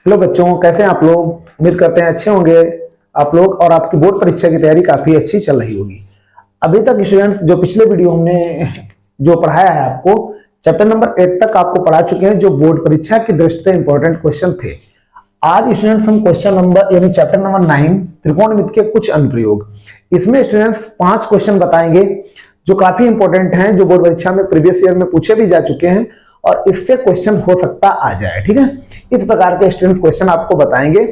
Hello बच्चों, कैसे हैं आप लोग। उम्मीद करते हैं अच्छे होंगे आप लोग और आपकी बोर्ड परीक्षा की तैयारी काफी अच्छी चल रही होगी। अभी तक स्टूडेंट्स जो पिछले वीडियो हमने जो पढ़ाया है आपको चैप्टर नंबर 8 तक आपको पढ़ा चुके हैं, जो बोर्ड परीक्षा की दृष्टि से इंपॉर्टेंट क्वेश्चन थे। आज स्टूडेंट्स हम क्वेश्चन नंबर यानी चैप्टर नंबर 9 त्रिकोणमिति के कुछ अनुप्रयोग, इसमें स्टूडेंट्स 5 क्वेश्चन बताएंगे जो काफी इंपॉर्टेंट हैं, जो बोर्ड परीक्षा में प्रीवियस ईयर में पूछे भी जा चुके हैं और इससे क्वेश्चन हो सकता आ जाए। ठीक है, इस प्रकार के स्टूडेंट्स क्वेश्चन आपको बताएंगे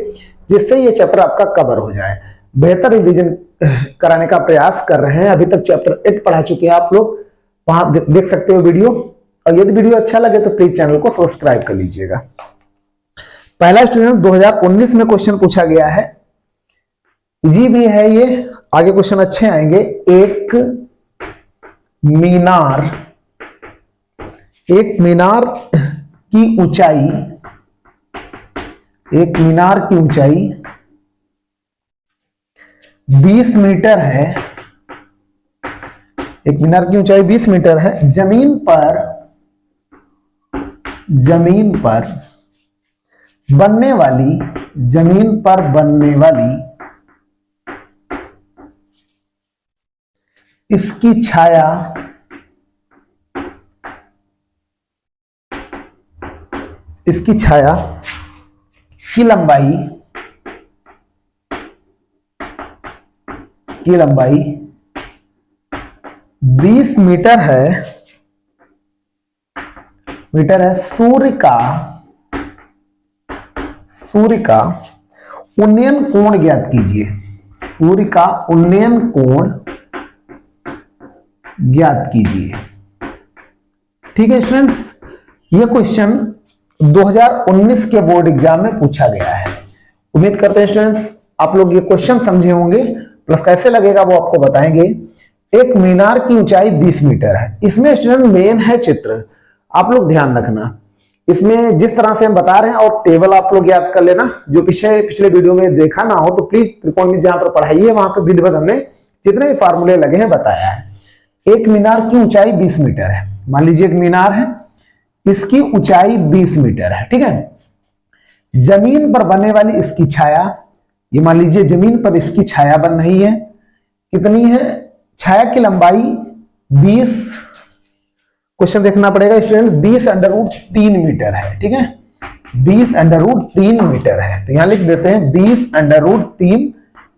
जिससे ये चैप्टर आपका कवर हो जाए। बेहतर रिवीजन कराने का प्रयास कर रहे हैं। अभी तक चैप्टर 8 पढ़ा चुके हैं आप लोग, वहां देख सकते हो वीडियो। और यदि वीडियो अच्छा लगे तो प्लीज चैनल को सब्सक्राइब कर लीजिएगा। पहला स्टूडेंट 2019 में क्वेश्चन पूछा गया है, जी भी है ये, आगे क्वेश्चन अच्छे आएंगे। एक मीनार की ऊंचाई 20 मीटर है। एक मीनार की ऊंचाई 20 मीटर है। जमीन पर बनने वाली इसकी छाया की लंबाई 20 मीटर है। सूर्य का उन्नयन कोण ज्ञात कीजिए। सूर्य का उन्नयन कोण ज्ञात कीजिए। ठीक है स्टूडेंट्स, यह क्वेश्चन 2019 के बोर्ड एग्जाम में पूछा गया है। उम्मीद करते हैं स्टूडेंट्स आप लोग ये क्वेश्चन समझे होंगे, प्लस कैसे लगेगा वो आपको बताएंगे। एक मीनार की ऊंचाई 20 मीटर है। इसमें स्टूडेंट मेन है चित्र, आप लोग ध्यान रखना। इसमें जिस तरह से हम बता रहे हैं और टेबल आप लोग याद कर लेना, जो पिछले वीडियो में देखा ना हो तो प्लीज त्रिकोणमिति जहां पर पढ़ाई है वहां पर विधिवत हमने जितने भी फार्मूले लगे हैं बताया है। एक मीनार की ऊंचाई 20 मीटर है। मान लीजिए एक मीनार है, इसकी ऊंचाई 20 मीटर है। ठीक है, जमीन पर बनने वाली इसकी छाया, ये मान लीजिए जमीन पर इसकी छाया बन रही है। कितनी है? छाया की लंबाई 20, क्वेश्चन देखना पड़ेगा स्टूडेंट, 20√3 मीटर है। ठीक है, 20√3 मीटर है। तो यहां लिख देते हैं 20√3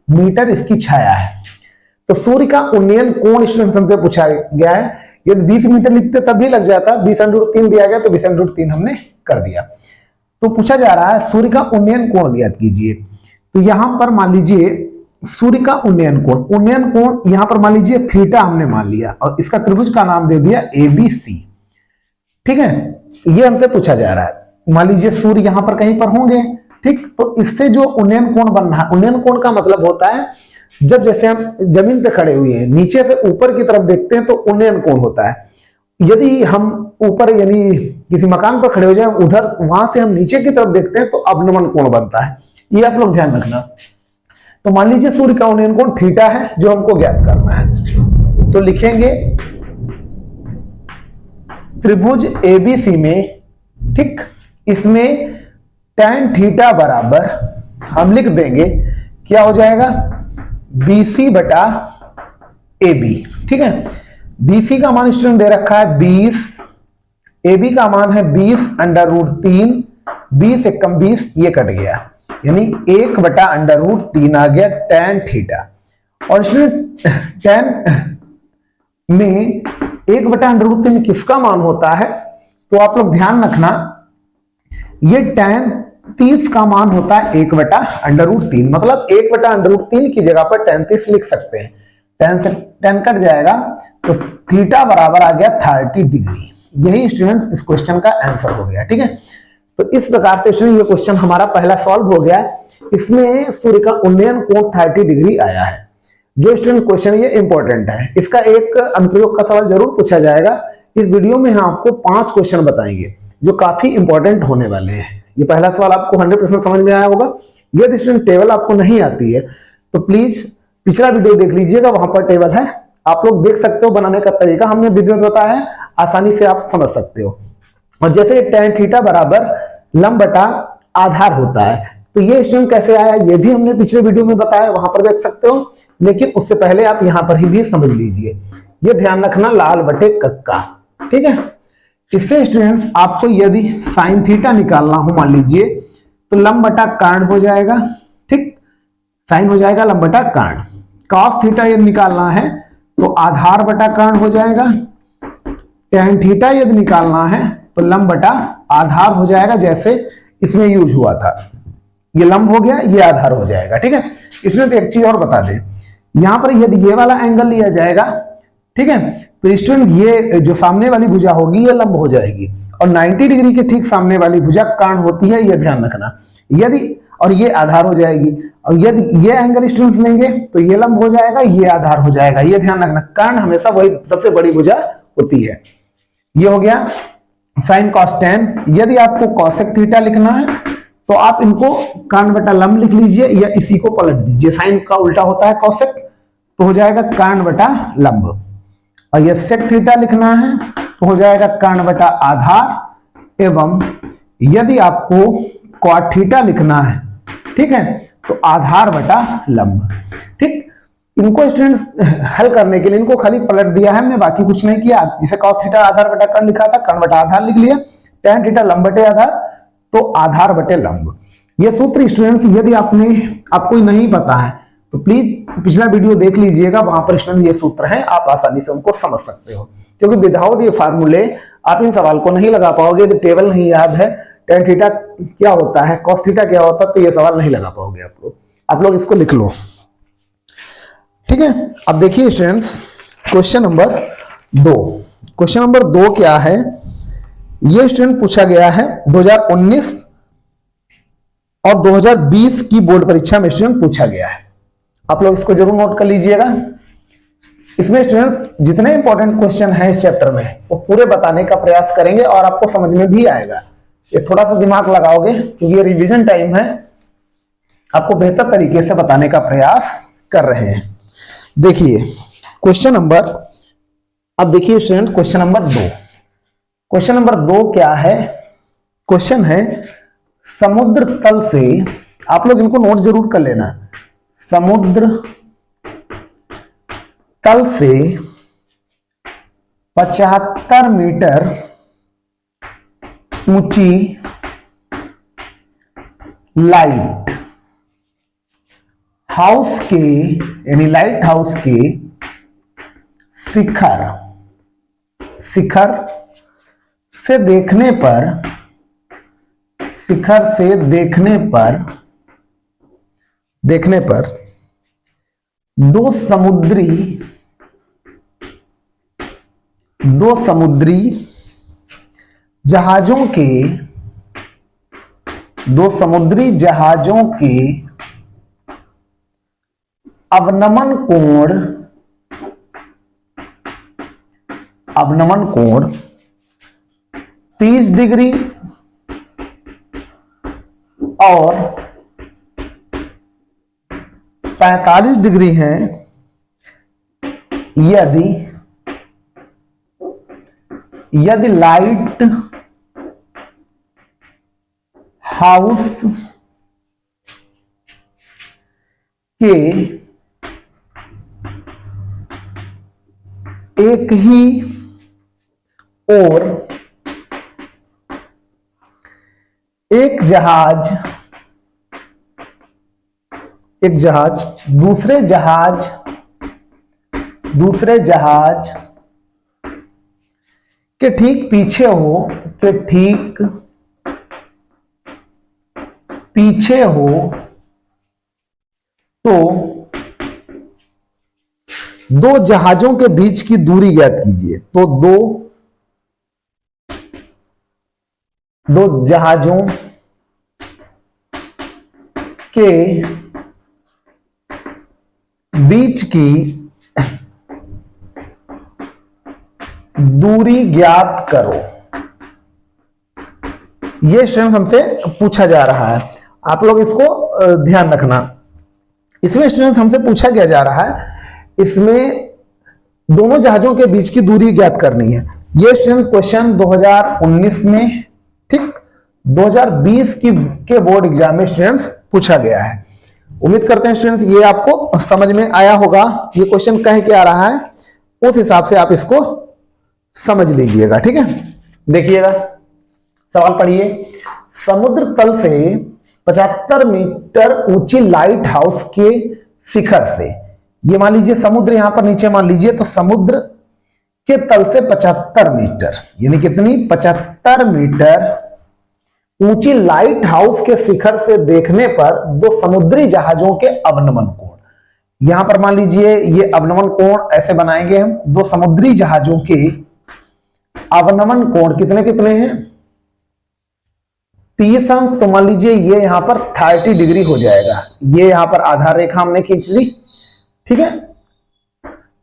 मीटर इसकी छाया है। तो सूर्य का उन्नयन कोण स्टूडेंट हमसे पूछा गया है। यदि 20 मीटर लिखते तब भी लग जाता, 20√3 दिया गया तो 20√3 हमने कर दिया। तो पूछा जा रहा है सूर्य का उन्नयन कोण ज्ञात कीजिए। तो यहां पर मान लीजिए सूर्य का उन्नयन कोण यहां पर मान लीजिए थीटा हमने मान लिया और इसका त्रिभुज का नाम दे दिया ABC। ठीक है, ये हमसे पूछा जा रहा है। मान लीजिए सूर्य यहां पर कहीं पर होंगे, ठीक, तो इससे जो उन्नयन कोण बन रहा है, उन्नयन कोण का मतलब होता है जब जैसे हम जमीन पे खड़े हुए हैं, नीचे से ऊपर की तरफ देखते हैं तो उन्नयन कोण होता है। यदि हम ऊपर यानी किसी मकान पर खड़े हो जाए, उधर वहां से हम नीचे की तरफ देखते हैं तो अवनमन कोण बनता है। ये आप लोग ध्यान रखना। तो मान लीजिए सूर्य का उन्नयन कोण थीटा है जो हमको ज्ञात करना है। तो लिखेंगे त्रिभुज ABC में, ठीक, इसमें tan थीटा बराबर हम लिख देंगे, क्या हो जाएगा, BC/AB। ठीक है, BC का मान स्टूडेंट दे रखा है 20, AB का मान है 20√3, 20 एकम 20, ये कट गया, यानी 1/√3 आ गया tan थीटा। और स्टूडेंट tan में 1/√3 किसका मान होता है? तो आप लोग ध्यान रखना, ये tan 30 का मान होता है 1/√3, मतलब 1/√3 की जगह पर tan 30 लिख सकते हैं। tan कट जाएगा तो थीटा बराबर आ गया 30 डिग्री। यही स्टूडेंट्स इस क्वेश्चन का आंसर हो गया। ठीक है, तो इस प्रकार से स्टूडेंट ये क्वेश्चन हमारा पहला सॉल्व हो गया। इसमें सूर्य का उन्नयन कोण 30 डिग्री आया है। जो स्टूडेंट क्वेश्चन ये इंपॉर्टेंट है, इसका एक अनुप्रयोग का सवाल जरूर पूछा जाएगा। इस वीडियो में हम आपको 5 क्वेश्चन बताएंगे जो काफी इंपॉर्टेंट होने वाले हैं। ये पहला सवाल आपको 100% समझ में आया होगा। यदि स्टूडेंट टेबल आपको नहीं आती है तो प्लीज पिछला वीडियो देख लीजिएगा, वहां पर टेबल है, आप लोग देख सकते हो। बनाने का तरीका हमने विधिवत बताया है, आसानी से आप समझ सकते हो। और जैसे tan थीटा बराबर लंब बटा आधार होता है। तो ये स्टूडेंट कैसे आया ये भी हमने पिछले वीडियो में बताया, वहां पर देख सकते हो, लेकिन उससे पहले आप यहां पर ही भी समझ लीजिए। ये ध्यान रखना, लाल बटे कक्का, ठीक है। इससे स्टूडेंट्स आपको यदि साइन थीटा निकालना हो मान लीजिए, तो लंब बटा कर्ण हो जाएगा, ठीक, साइन हो जाएगा लंब बटा कर्ण। कॉस थीटा यदि निकालना है तो आधार बटा कर्ण हो जाएगा। टैन थीटा यदि निकालना है तो लंब बटा आधार हो जाएगा, जैसे इसमें यूज हुआ था। ये लंब हो गया, ये आधार हो जाएगा, ठीक है। इसमें तो एक चीज और बता दें, यहां पर यदि ये वाला एंगल लिया जाएगा, ठीक है, तो स्टूडेंट ये जो सामने वाली भुजा होगी ये लंब हो जाएगी, और 90 डिग्री के ठीक सामने वाली भुजा कर्ण होती है, ये ध्यान रखना। यदि और ये आधार हो जाएगी, और यदि ये एंगल स्टूडेंट्स लेंगे तो ये लंब हो जाएगा, ये आधार हो जाएगा, ये ध्यान रखना। कर्ण हमेशा वही सबसे बड़ी भुजा होती है। ये हो गया साइन कॉस टेन। यदि आपको कॉसेक थीटा लिखना है तो आप इनको कर्ण बटा लंब लिख लीजिए, या इसी को पलट दीजिए। साइन का उल्टा होता है कॉसेक, तो हो जाएगा कर्ण बटा लंब। और ये सेक थीटा लिखना है तो हो जाएगा कर्ण बटा आधार। एवं यदि आपको क्वाड थीटा लिखना है, ठीक है, तो आधार बटा लंब, ठीक। इनको स्टूडेंट्स हल करने के लिए इनको खाली पलट दिया है हमने, बाकी कुछ नहीं किया। जैसे कॉस थीटा आधार बटा कर्ण लिखा था, कर्ण बटा आधार लिख लिया। टैन थीटा लंब बटे आधार, तो आधार बटे लंब। ये सूत्र स्टूडेंट्स यदि आपको नहीं पता है तो प्लीज पिछला वीडियो देख लीजिएगा, वहां पर स्टूडेंट ये सूत्र है, आप आसानी से उनको समझ सकते हो। क्योंकि विदाउट ये फार्मूले आप इन सवाल को नहीं लगा पाओगे। यदि टेबल नहीं याद है, टैन थीटा क्या होता है, कॉस थीटा क्या होता है, तो ये सवाल नहीं लगा पाओगे आप लोग इसको लिख लो, ठीक है। अब देखिए students question number 2। Question number 2 क्या है, ये स्टूडेंट पूछा गया है 2019 और 2020 की बोर्ड परीक्षा में स्टूडेंट पूछा गया है। आप लोग इसको जरूर नोट कर लीजिएगा। इसमें स्टूडेंट्स जितने इंपॉर्टेंट क्वेश्चन हैं इस चैप्टर में वो पूरे बताने का प्रयास करेंगे, और आपको समझ में भी आएगा। ये थोड़ा सा दिमाग लगाओगे क्योंकि ये रिवीजन टाइम है, आपको बेहतर तरीके से बताने का प्रयास कर रहे हैं। देखिए क्वेश्चन नंबर, अब देखिए student question number 2। Question number 2 क्या है, क्वेश्चन है समुद्र तल से, आप लोग इनको नोट जरूर कर लेना, समुद्र तल से 75 मीटर ऊंची लाइट हाउस के, यानी लाइट हाउस के शिखर से देखने पर, शिखर से देखने पर दो समुद्री जहाजों के अवनमन कोण 30 डिग्री और 45 डिग्री है, यदि लाइट हाउस के एक ही ओर एक जहाज दूसरे जहाज के ठीक पीछे हो, तो दो जहाजों के बीच की दूरी ज्ञात कीजिए। तो दो जहाजों के बीच की दूरी ज्ञात करो। यह स्टूडेंट हमसे पूछा जा रहा है, आप लोग इसको ध्यान रखना। इसमें स्टूडेंट हमसे पूछा क्या जा रहा है, इसमें दोनों जहाजों के बीच की दूरी ज्ञात करनी है। यह स्टूडेंट क्वेश्चन 2019 में, ठीक, 2020 के बोर्ड एग्जाम में स्टूडेंट्स पूछा गया है। उम्मीद करते हैं स्टूडेंट्स ये आपको समझ में आया होगा। ये क्वेश्चन कह के आ रहा है उस हिसाब से आप इसको समझ लीजिएगा, ठीक है। देखिएगा सवाल पढ़िए। समुद्र तल से 75 मीटर ऊंची लाइट हाउस के शिखर से, ये मान लीजिए समुद्र यहां पर नीचे मान लीजिए, तो समुद्र के तल से 75 मीटर यानी कितनी 75 मीटर ऊंची लाइट हाउस के शिखर से देखने पर दो समुद्री जहाजों के अवनमन कोण, यहां पर मान लीजिए ये अवनमन कोण ऐसे बनाएंगे हम, दो समुद्री जहाजों के अवनमन कोण कितने कितने हैं 30 अंश। तो मान लीजिए ये यहां पर 30 डिग्री हो जाएगा। ये यहां पर आधार रेखा हमने खींच ली, ठीक है।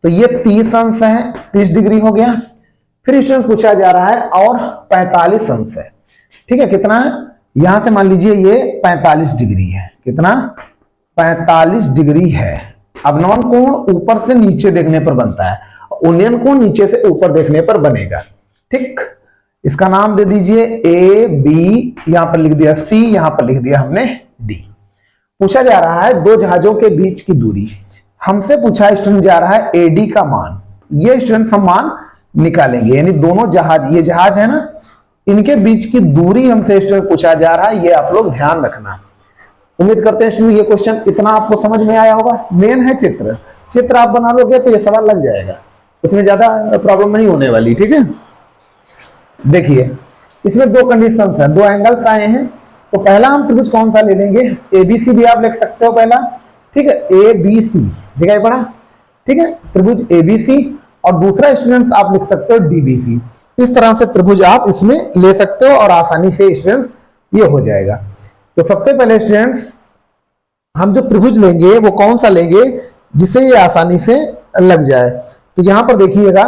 तो ये 30 अंश है, 30 डिग्री हो गया। फिर स्टूडेंट पूछा जा रहा है और 45 अंश है, ठीक है। कितना है यहां से मान लीजिए ये 45 डिग्री है, कितना 45 डिग्री है। अवनमन कोण ऊपर से नीचे देखने पर बनता है, उन्नयन कोण नीचे से ऊपर देखने पर बनेगा, ठीक। इसका नाम दे दीजिए ए बी, यहां पर लिख दिया सी, यहां पर लिख दिया हमने डी। पूछा जा रहा है दो जहाजों के बीच की दूरी, हमसे पूछा स्टूडेंट जा रहा है एडी का मान। ये स्टूडेंट हम मान निकालेंगे, यानी दोनों जहाज, ये जहाज है ना, इनके बीच की दूरी हमसे स्टूडेंट पूछा जा रहा है, ये आप लोग ध्यान रखना। उम्मीद करते हैं स्टूडेंट ये क्वेश्चन इतना आपको समझ में आया होगा। मेन है चित्र, चित्र आप बना लोगे तो ये सवाल लग जाएगा, इसमें ज्यादा प्रॉब्लम नहीं होने वाली, ठीक है। देखिए इसमें दो कंडीशंस हैं, दो एंगल्स आए हैं। तो पहला हम त्रिभुज कौन सा ले लेंगे, एबीसी भी आप लिख सकते हो पहला, ठीक है, एबीसी दिखाई पड़ा, ठीक है, त्रिभुज एबीसी। और दूसरा स्टूडेंट्स आप लिख सकते हो डीबीसी। इस तरह से त्रिभुज आप इसमें ले सकते हो और आसानी से स्टूडेंट्स ये हो जाएगा। तो सबसे पहले स्टूडेंट्स हम जो त्रिभुज लेंगे वो कौन सा लेंगे जिससे ये आसानी से लग जाए। तो यहां पर देखिएगा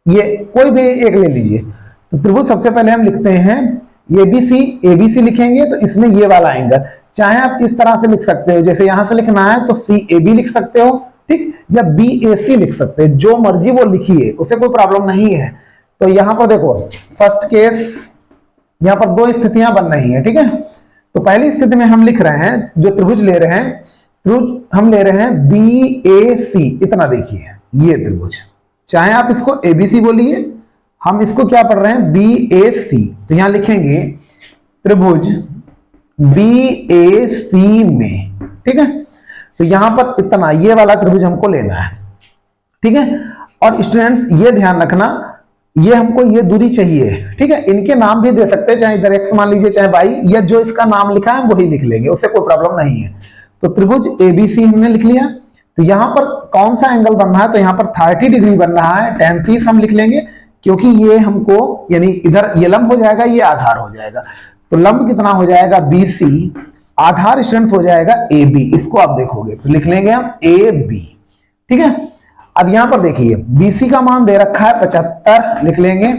ये कोई भी एक ले लीजिए। तो त्रिभुज सबसे पहले हम लिखते हैं एबीसी, एबीसी लिखेंगे तो इसमें ये वाला एंगल, चाहे आप इस तरह से लिख सकते हो, जैसे यहां से लिखना है तो सी ए बी लिख सकते हो, ठीक, या बी ए सी लिख सकते हैं, जो मर्जी वो लिखिए, उससे कोई प्रॉब्लम नहीं है। तो यहां पर देखो फर्स्ट केस, यहां पर दो स्थितियां बन रही हैं, ठीक है। तो पहली स्थिति में हम लिख रहे हैं, जो त्रिभुज ले रहे हैं, त्रिभुज हम ले रहे हैं बी ए सी, इतना देखिए ये त्रिभुज, चाहे आप इसको एबीसी बोलिए, हम इसको क्या पढ़ रहे हैं बी ए सी। तो यहां लिखेंगे त्रिभुज बी ए सी में, ठीक है। तो यहां पर इतना ये वाला त्रिभुज हमको लेना है, ठीक है। और स्टूडेंट्स ये ध्यान रखना, ये हमको ये दूरी चाहिए, ठीक है। इनके नाम भी दे सकते हैं, चाहे इधर एक्स मान लीजिए चाहे वाई, या जो इसका नाम लिखा है वही लिख लेंगे, उससे कोई प्रॉब्लम नहीं है। तो त्रिभुज एबीसी हमने लिख लिया। तो यहां पर कौन सा एंगल बन रहा है, तो यहां पर 30 डिग्री बन रहा है, tan 30 हम लिख लेंगे, क्योंकि ये हमको यानी इधर ये लंब हो जाएगा, ये आधार हो जाएगा। तो लंब कितना हो जाएगा BC, आधार स्टूडेंट्स हो जाएगा AB, इसको आप देखोगे तो लिख लेंगे हम AB, ठीक है। अब यहां पर देखिए BC का मान दे रखा है 75, लिख लेंगे।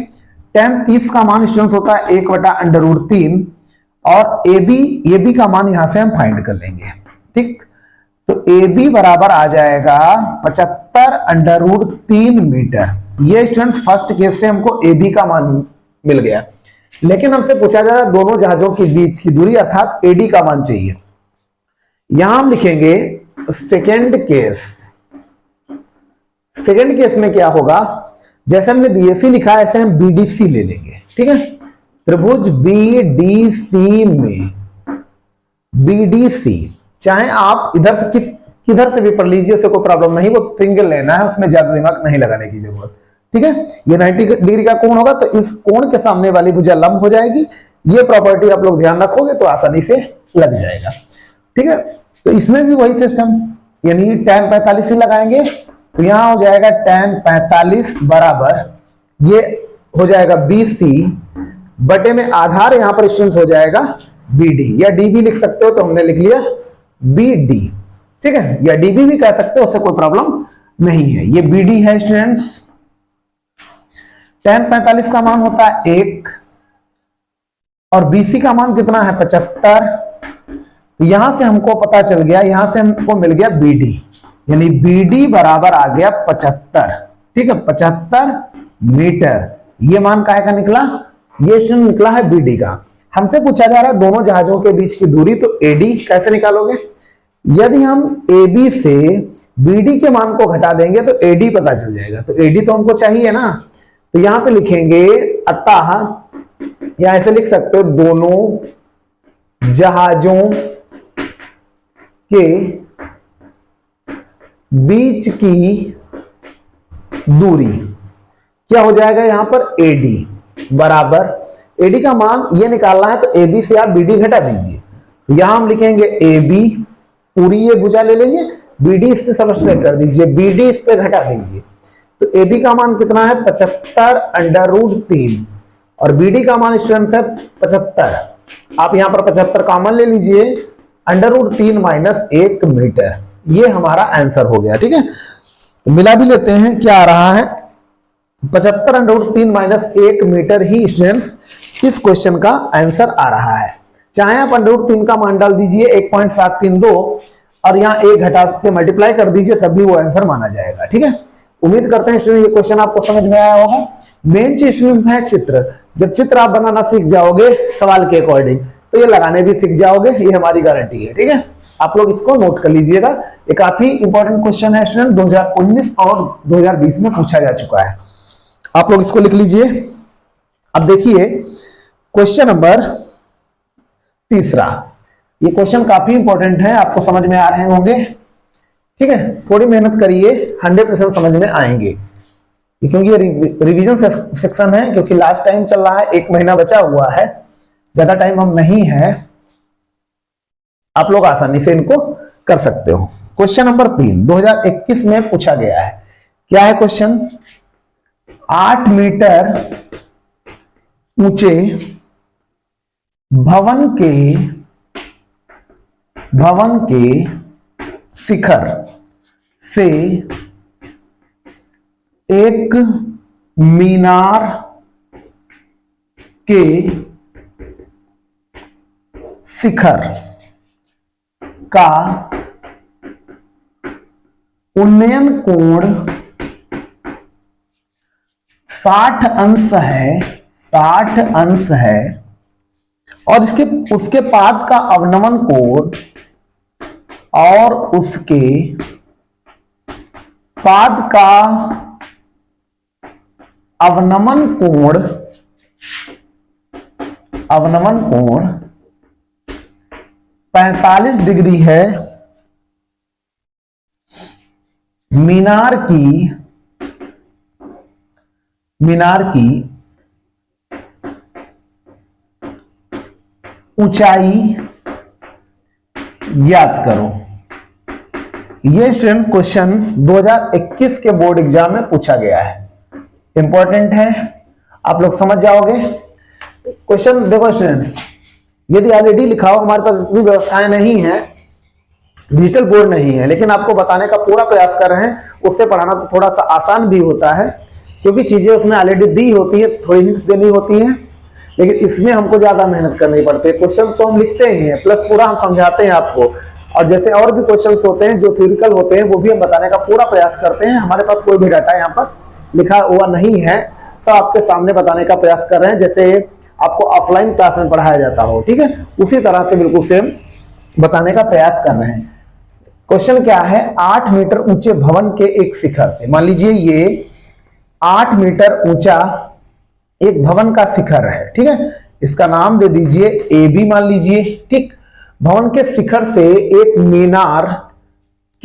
tan 30 का मान स्टूडेंट्स होता है 1/√3 और AB का मान यहां से हम फाइंड कर लेंगे, ठीक। तो AB बराबर आ जाएगा 75√3 मीटर। ये स्टूडेंट्स फर्स्ट केस से हमको AB का मान मिल गया, लेकिन हमसे पूछा जा रहा है दोनों जहाजों के बीच की दूरी अर्थात AD का मान चाहिए। यहां हम लिखेंगे सेकेंड केस। सेकेंड केस में क्या होगा, जैसे हमने BAC लिखा है ऐसे हम BDC ले लेंगे, ठीक है। त्रिभुज BDC में BDC, चाहे आप इधर से किधर से भी पढ़ लीजिए, उससे कोई प्रॉब्लम नहीं, वो ट्रिंगल लेना है, उसमें ज्यादा दिमाग नहीं लगाने की जरूरत, ठीक है। ये 90 डिग्री का कोण होगा, तो इस कोण के सामने वाली भुजा लंब हो जाएगी। ये प्रॉपर्टी आप लोग ध्यान रखोगे तो आसानी से लग जाएगा, ठीक है। तो इसमें भी वही सिस्टम, यानी tan 45 ही लगाएंगे। तो यहां हो जाएगा tan 45 बराबर ये हो जाएगा BC बटे में आधार यहां पर स्टूडेंट हो जाएगा BD, या DB लिख सकते हो, तो हमने लिख लिया BD, ठीक है, या DB भी कह सकते हो, उससे कोई प्रॉब्लम नहीं है। ये BD है स्टूडेंट्स। tan 45 का मान होता है 1 और BC का मान कितना है 75। तो यहां से हमको पता चल गया, यहां से हमको मिल गया BD, यानी BD बराबर आ गया 75, ठीक है, 75 मीटर। ये मान काहे का निकला, ये स्टूडेंट निकला है BD का। हमसे पूछा जा रहा है दोनों जहाजों के बीच की दूरी, तो एडी कैसे निकालोगे? यदि हम AB से BD के मान को घटा देंगे तो AD पता चल जाएगा, तो AD तो हमको चाहिए ना, तो यहां पे लिखेंगे अतः, या ऐसे लिख सकते हो दोनों जहाजों के बीच की दूरी क्या हो जाएगा यहां पर AD बराबर, AD का मान ये निकालना है तो AB से आप BD घटा दीजिए, तो यहां हम लिखेंगे AB, पूरी ये भुजा ले लेंगे, BD इससे सब्ट्रैक्ट कर दीजिए, BD इससे घटा दीजिए, तो AB का मान कितना है 75√3 और BD का मान स्टूडेंट्स है 75, आप यहां पर 75 कॉमन ले लीजिए, √3 माइनस 1 मीटर, ये हमारा आंसर हो गया। ठीक है, तो मिला भी लेते हैं, क्या आ रहा है 75√3 माइनस 1 मीटर ही स्टूडेंट्स इस क्वेश्चन का आंसर आ रहा है। चाहे आप √3 का मान डाल दीजिए 1.732 और यहाँ 1 घटा के मल्टीप्लाई कर दीजिए, तब भी वो आंसर माना जाएगा। ठीक है, उम्मीद करते हैं स्टूडेंट ये क्वेश्चन आपको समझ में आया होगा। मेन चीज स्टूडेंट है चित्र, जब चित्र आप बनाना सीख जाओगे सवाल के अकॉर्डिंग तो ये लगाने भी सीख जाओगे, ये हमारी गारंटी है। ठीक है, आप लोग इसको नोट कर लीजिएगा, ये काफी इंपॉर्टेंट क्वेश्चन है स्टूडेंट, 2019 और 2020 में पूछा जा चुका है, आप लोग इसको लिख लीजिए। अब देखिए क्वेश्चन नंबर 3, ये क्वेश्चन काफी इंपॉर्टेंट है, आपको समझ में आ रहे होंगे। ठीक है, थोड़ी मेहनत करिए, 100% समझ में आएंगे, क्योंकि ये रिवीजन सेक्शन है, क्योंकि लास्ट टाइम चल रहा है, 1 महीना बचा हुआ है, ज्यादा टाइम हम नहीं है, आप लोग आसानी से इनको कर सकते हो। क्वेश्चन नंबर 3 2021 में पूछा गया है, क्या है क्वेश्चन? 8 मीटर ऊंचे भवन के शिखर से एक मीनार के शिखर का उन्नयन कोण 60 अंश है, 60 अंश है, और उसके पाद का अवनमन कोण और उसके पाद का अवनमन कोण 45 डिग्री है। मीनार की ऊंचाई ज्ञात करो। ये स्टूडेंट्स क्वेश्चन 2021 के बोर्ड एग्जाम में पूछा गया है, इंपॉर्टेंट है, आप लोग समझ जाओगे। क्वेश्चन देखो स्टूडेंट्स, यदि ऑलरेडी लिखा हो, हमारे पास इतनी व्यवस्थाएं नहीं है, डिजिटल बोर्ड नहीं है, लेकिन आपको बताने का पूरा प्रयास कर रहे हैं, उससे पढ़ाना तो थोड़ा सा आसान भी होता है, क्योंकि चीजें उसमें ऑलरेडी दी होती है, थोड़ी हिंट्स देनी होती है, लेकिन इसमें हमको ज्यादा मेहनत करनी पड़ती है। क्वेश्चन तो हम लिखते ही हैं, प्लस पूरा हम समझाते हैं आपको, और जैसे और भी क्वेश्चंस होते हैं जो थ्योरिटिकल होते हैं, वो भी हम बताने का पूरा प्रयास करते हैं। हमारे पास कोई भी डाटा यहाँ पर लिखा हुआ नहीं है, सब आपके सामने बताने का प्रयास कर रहे हैं, जैसे आपको ऑफलाइन क्लास में पढ़ाया जाता हो। ठीक है, उसी तरह से बिल्कुल सेम बताने का प्रयास कर रहे हैं। क्वेश्चन क्या है? 8 मीटर ऊंचे भवन के एक शिखर से, मान लीजिए ये 8 मीटर ऊंचा एक भवन का शिखर है। ठीक है, इसका नाम दे दीजिए AB मान लीजिए। ठीक, भवन के शिखर से एक मीनार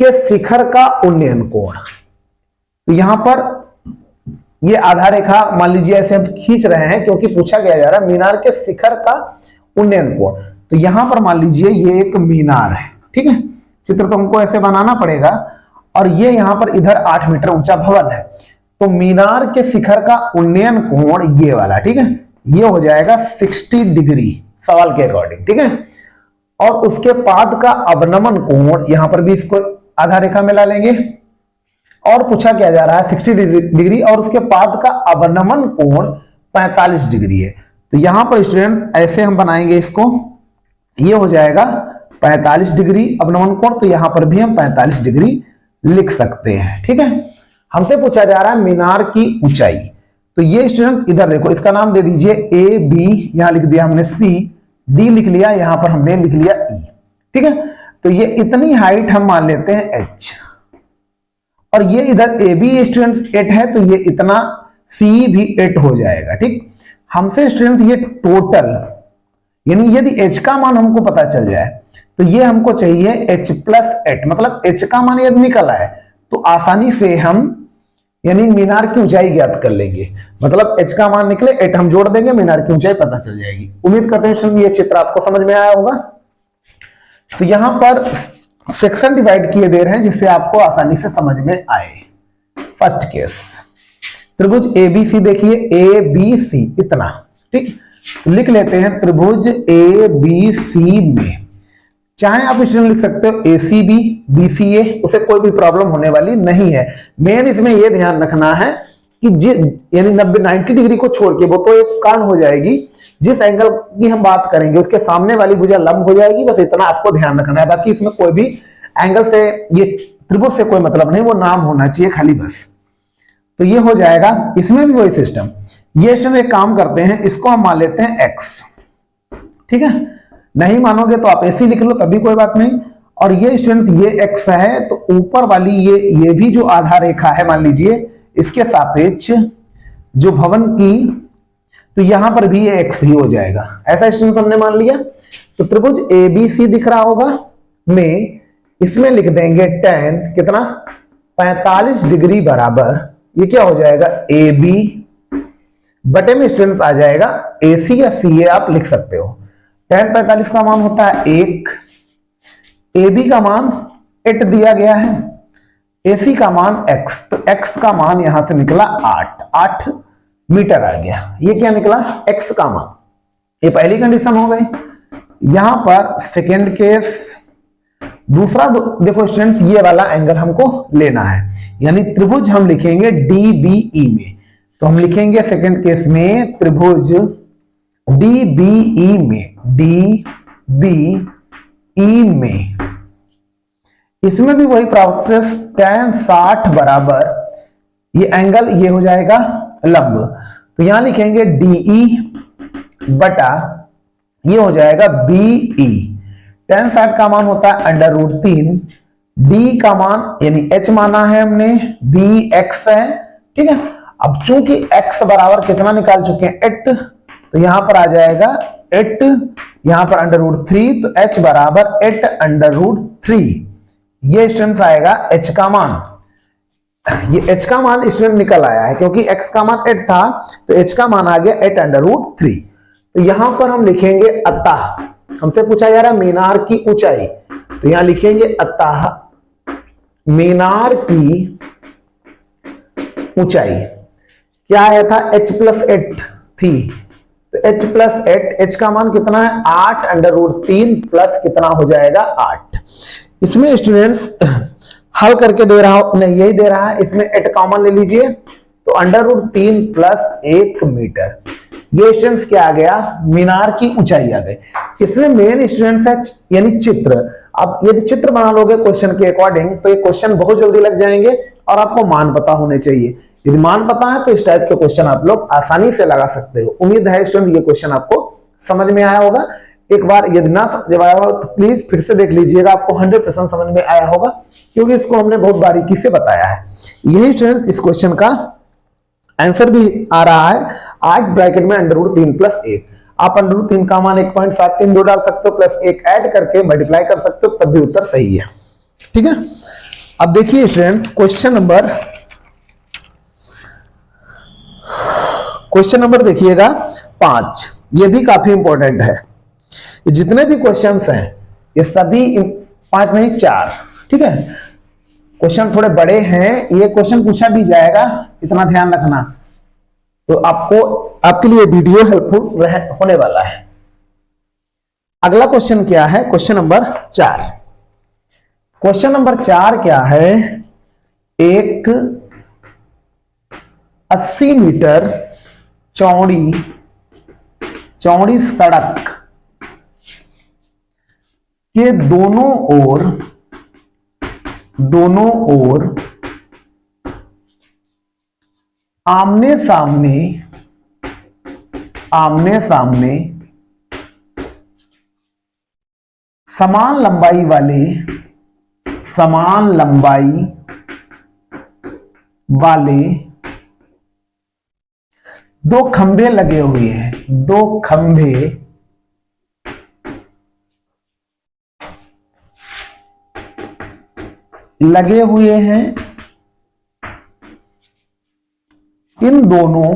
के शिखर का उन्नयन कोण, तो यहां पर ये आधा रेखा मान लीजिए ऐसे हम खींच रहे हैं, क्योंकि पूछा गया जा रहा है मीनार के शिखर का उन्नयन कोण, तो यहां पर मान लीजिए ये एक मीनार है। ठीक है, चित्र तो हमको ऐसे बनाना पड़ेगा, और ये यहां पर इधर 8 मीटर ऊंचा भवन है, तो मीनार के शिखर का उन्नयन कोण ये वाला, ठीक है, ये हो जाएगा 60 डिग्री सवाल के अकॉर्डिंग। ठीक है, और उसके पाद का अवनमन कोण, यहां पर भी इसको आधा रेखा में ला लेंगे, और पूछा क्या जा रहा है 60 डिग्री, और उसके पाद का अवनमन कोण 45 डिग्री है। तो यहां पर स्टूडेंट ऐसे हम बनाएंगे इसको, ये हो जाएगा 45 डिग्री अवनमन कोण, तो यहां पर भी हम 45 डिग्री लिख सकते हैं। ठीक है, हमसे पूछा जा रहा है मीनार की ऊंचाई, तो ये स्टूडेंट इधर देखो, इसका नाम दे दीजिए AB, यहां लिख दिया हमने C, डी लिख लिया, यहां पर हमने लिख लिया ई। ठीक है, तो ये इतनी हाइट हम मान लेते हैं एच, और ये इधर ए बी स्टूडेंट्स 8 है, तो ये इतना सी भी 8 हो जाएगा। ठीक, हमसे स्टूडेंट्स ये टोटल, यानी यदि एच का मान हमको पता चल जाए तो ये हमको चाहिए एच प्लस 8, मतलब एच का मान यदि निकल आए तो आसानी से हम यानी मीनार की ऊंचाई ज्ञात कर लेंगे। मतलब एच का मान निकले 8 हम जोड़ देंगे, मीनार की ऊंचाई पता चल जाएगी। उम्मीद करते हैं ये चित्र आपको समझ में आया होगा। तो यहां पर सेक्शन डिवाइड किए दे रहे हैं जिससे आपको आसानी से समझ में आए। फर्स्ट केस, त्रिभुज एबीसी देखिए, ए बी सी इतना। ठीक, तो लिख लेते हैं त्रिभुज ए बी सी में, चाहे आप स्टूडेंट लिख सकते हो एसीबी बीसीए, उसे कोई भी प्रॉब्लम होने वाली नहीं है। मेन इसमें यह ध्यान रखना है कि यानी 90 डिग्री को छोड़ के, वो तो एक कान हो जाएगी, जिस एंगल की हम बात करेंगे उसके सामने वाली भुजा लंब हो जाएगी, बस इतना आपको ध्यान रखना है। बाकी इसमें कोई भी एंगल से, ये त्रिभुज से कोई मतलब नहीं, वो नाम होना चाहिए खाली बस। तो ये हो जाएगा, इसमें भी वही सिस्टम। ये स्टूडेंट एक काम करते हैं, इसको हम मान लेते हैं एक्स। ठीक है, नहीं मानोगे तो आप ऐसे लिख लो, तभी कोई बात नहीं। और ये स्टूडेंट्स ये एक्स है, तो ऊपर वाली ये भी जो आधार रेखा है मान लीजिए, इसके सापेक्ष जो भवन की, तो यहां पर भी ये एक्स ही हो जाएगा। ऐसा स्टूडेंट्स हमने मान लिया। तो त्रिभुज एबीसी दिख रहा होगा में, इसमें लिख देंगे tan कितना 45 डिग्री बराबर, ये क्या हो जाएगा ए बी बटे में स्टूडेंट्स आ जाएगा एसी या सी ए आप लिख सकते हो। tan 45 का मान होता है 1, ए बी का मान 8 दिया गया है, एसी का मान x, तो x का मान यहां से निकला 8 मीटर आ गया। ये क्या निकला x का मान, ये पहली कंडीशन हो गई। यहां पर सेकेंड केस, दूसरा देखो स्टूडेंट्स, ये वाला एंगल हमको लेना है, यानी त्रिभुज हम लिखेंगे डीबीई में। तो हम लिखेंगे सेकेंड केस में त्रिभुज डीबीई में, डीबीई में, इसमें भी वही प्रोसेस, tan 60 बराबर ये एंगल, ये हो जाएगा लंब। तो यहां लिखेंगे डीई बटा ये हो जाएगा बीई। tan 60 का मान होता है √3, d का मान यानी h माना है हमने, b x है। ठीक है, अब चूंकि x बराबर कितना निकाल चुके हैं 8, तो यहां पर आ जाएगा 8, यहां पर √3, तो h बराबर 8√3। ये स्टूडेंट्स आएगा h का मान, ये h का मान स्टूडेंट निकल आया है, क्योंकि x का मान 8 था, तो h का मान आ गया 8√3। तो यहां पर हम लिखेंगे अतः, हमसे पूछा जा रहा है मीनार की ऊंचाई, तो यहां लिखेंगे अतः मीनार की ऊंचाई क्या आया था, h+8 थी, तो h+8, h का मान कितना है 8√3 प्लस कितना हो जाएगा 8। इसमें स्टूडेंट्स हल करके दे रहा हूं, नहीं यही दे रहा है, इसमें 8 कॉमन ले लीजिए, तो √3 प्लस 1 मीटर। ये स्टूडेंट्स क्या आ गया, मीनार की ऊंचाई आ गई। इसमें मेन स्टूडेंट्स है यानी चित्र। आप यदि चित्र बना लोगे क्वेश्चन के अकॉर्डिंग, तो ये क्वेश्चन बहुत जल्दी लग जाएंगे, और आपको मान पता होने चाहिए। यदि मान पता है तो इस टाइप के क्वेश्चन आप लोग आसानी से लगा सकते हो। उम्मीद है स्टूडेंट ये क्वेश्चन आपको समझ में आया होगा। एक बार यदि ना समझ आया हो तो प्लीज फिर से देख लीजिएगा, आपको 100% समझ में आया होगा, क्योंकि इसको हमने बहुत बारीकी से बताया है। यही स्टूडेंट्स इस क्वेश्चन का आंसर भी आ रहा है 8 ब्रैकेट में √3 प्लस 1। आप √3 का मान 1.732 डाल सकते हो, प्लस 1 ऐड करके मल्टीप्लाई कर सकते हो, तब भी उत्तर सही है। ठीक है, अब देखिए स्टूडेंट्स क्वेश्चन नंबर देखिएगा 5, ये भी काफी इंपॉर्टेंट है। ये जितने भी क्वेश्चंस हैं ये सभी 5 नहीं 4, ठीक है, क्वेश्चन थोड़े बड़े हैं, ये क्वेश्चन पूछा भी जाएगा, इतना ध्यान रखना। तो आपके लिए वीडियो हेल्पफुल होने वाला है। अगला क्वेश्चन क्या है, क्वेश्चन नंबर 4। क्वेश्चन नंबर 4 क्या है, एक 80 मीटर चौड़ी सड़क के दोनों ओर आमने सामने समान लंबाई वाले दो खंभे लगे हुए हैं, दो खंभे लगे हुए हैं। इन दोनों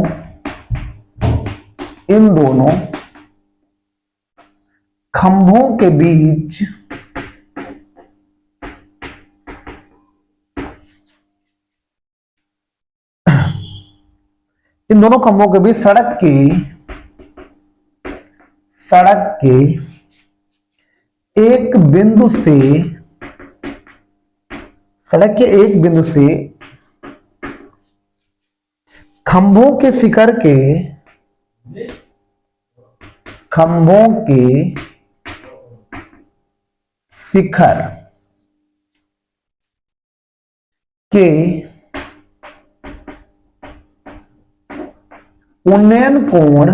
खंभों के बीच सड़क के एक बिंदु से खंभों के शिखर के उन्नयन कोण